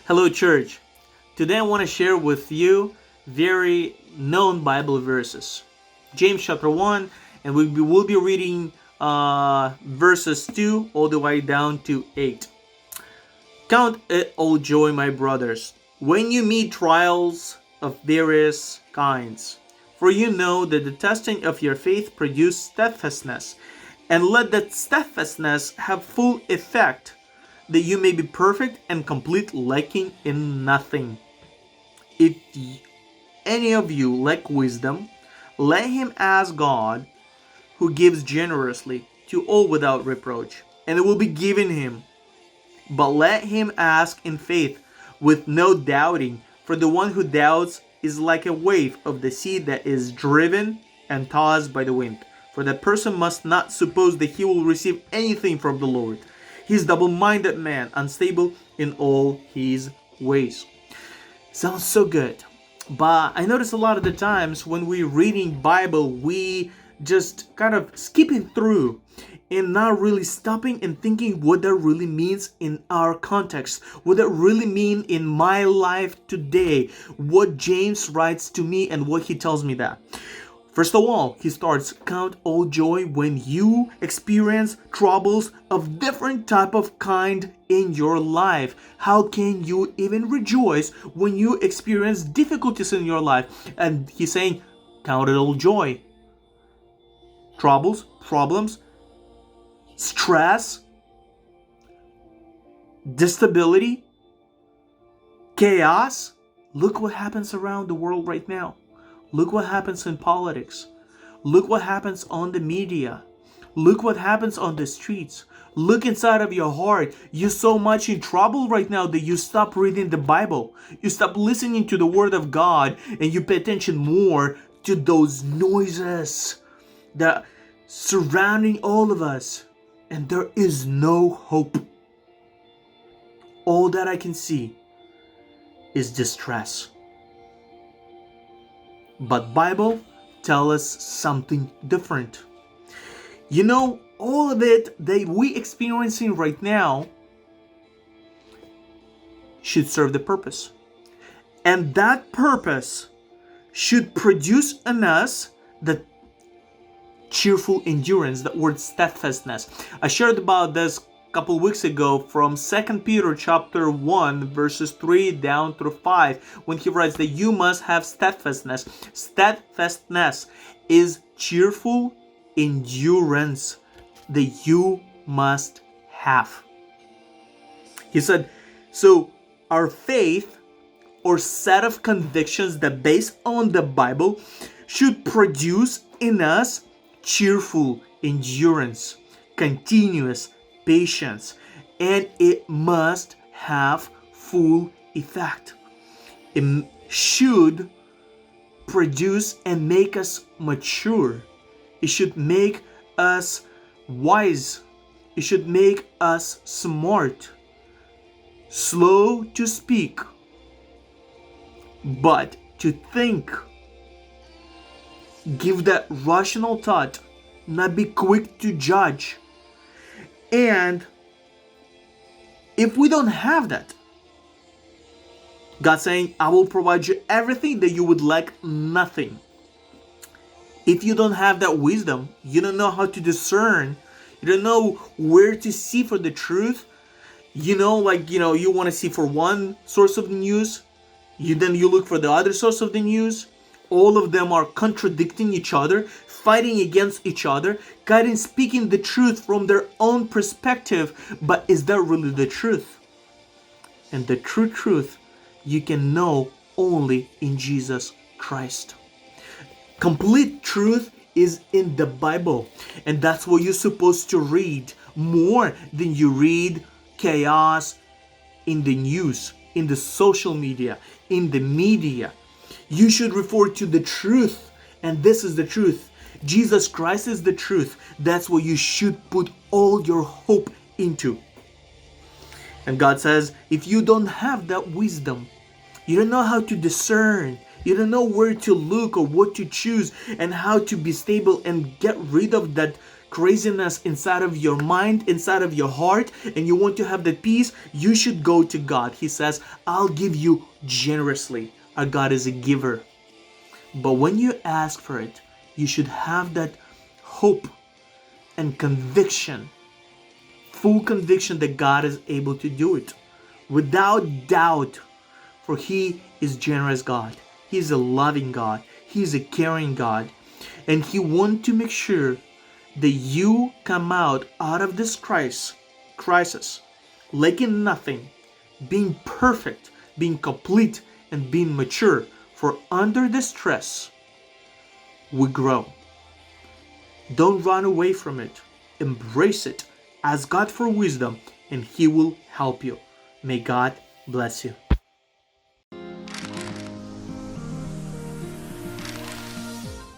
Hello, church. Today I want to share with you very known Bible verses. James chapter 1, and we will be reading verses 2 all the way down to 8. Count it all joy, my brothers, when you meet trials of various kinds. For you know that the testing of your faith produces steadfastness, and let that steadfastness have full effect, that you may be perfect and complete, lacking in nothing. If any of you lack wisdom, let him ask God, who gives generously to all without reproach, and it will be given him. But let him ask in faith, with no doubting, for the one who doubts is like a wave of the sea that is driven and tossed by the wind. For that person must not suppose that he will receive anything from the Lord. He is double-minded man, unstable in all his ways. Sounds so good. But I notice a lot of the times when we're reading Bible, we just kind of skipping through and not really stopping and thinking what that really means in our context, what that really mean in my life today, what James writes to me and what he tells me that. First of all, he starts, count all joy when you experience troubles of different type of kind in your life. How can you even rejoice when you experience difficulties in your life? And he's saying, count it all joy. Troubles, problems, stress, instability, chaos. Look what happens around the world right now. Look what happens in politics. Look what happens on the media. Look what happens on the streets. Look inside of your heart. You're so much in trouble right now that you stop reading the Bible. You stop listening to the Word of God and you pay attention more to those noises that surrounding all of us. And there is no hope. All that I can see is distress. But Bible tell us something different. You know, all of it that we experiencing right now should serve the purpose. And that purpose should produce in us the cheerful endurance, that word steadfastness. I shared about this a couple weeks ago from 2 Peter chapter 1 verses 3 down through 5, when he writes that you must have steadfastness. Steadfastness is cheerful endurance that you must have. He said, so our faith or set of convictions that based on the Bible should produce in us cheerful endurance, continuous patience, and it must have full effect. It should produce and make us mature. It should make us wise. It should make us smart, slow to speak, but to think. Give that rational thought, not be quick to judge. And if we don't have that, God's saying, I will provide you everything that you would lack nothing. If you don't have that wisdom, you don't know how to discern, you don't know where to see for the truth, you want to see for one source of the news, then you look for the other source of the news. All of them are contradicting each other, fighting against each other, speaking the truth from their own perspective. But is that really the truth? And the true truth you can know only in Jesus Christ. Complete truth is in the Bible. And that's what you're supposed to read more than you read chaos in the news, in the social media, in the media. You should refer to the truth, and this is the truth. Jesus Christ is the truth. That's what you should put all your hope into. And God says, if you don't have that wisdom, you don't know how to discern, you don't know where to look or what to choose and how to be stable and get rid of that craziness inside of your mind, inside of your heart, and you want to have that peace, you should go to God. He says, I'll give you generously. Our God is a giver. But when you ask for it, you should have that hope and conviction, full conviction that God is able to do it without doubt, for He is generous God. He is a loving God. He is a caring God. And He wants to make sure that you come out of this crisis, lacking nothing, being perfect, being complete, and being mature. For under the stress, we grow. Don't run away from it. Embrace it. Ask God for wisdom, and He will help you. May God bless you.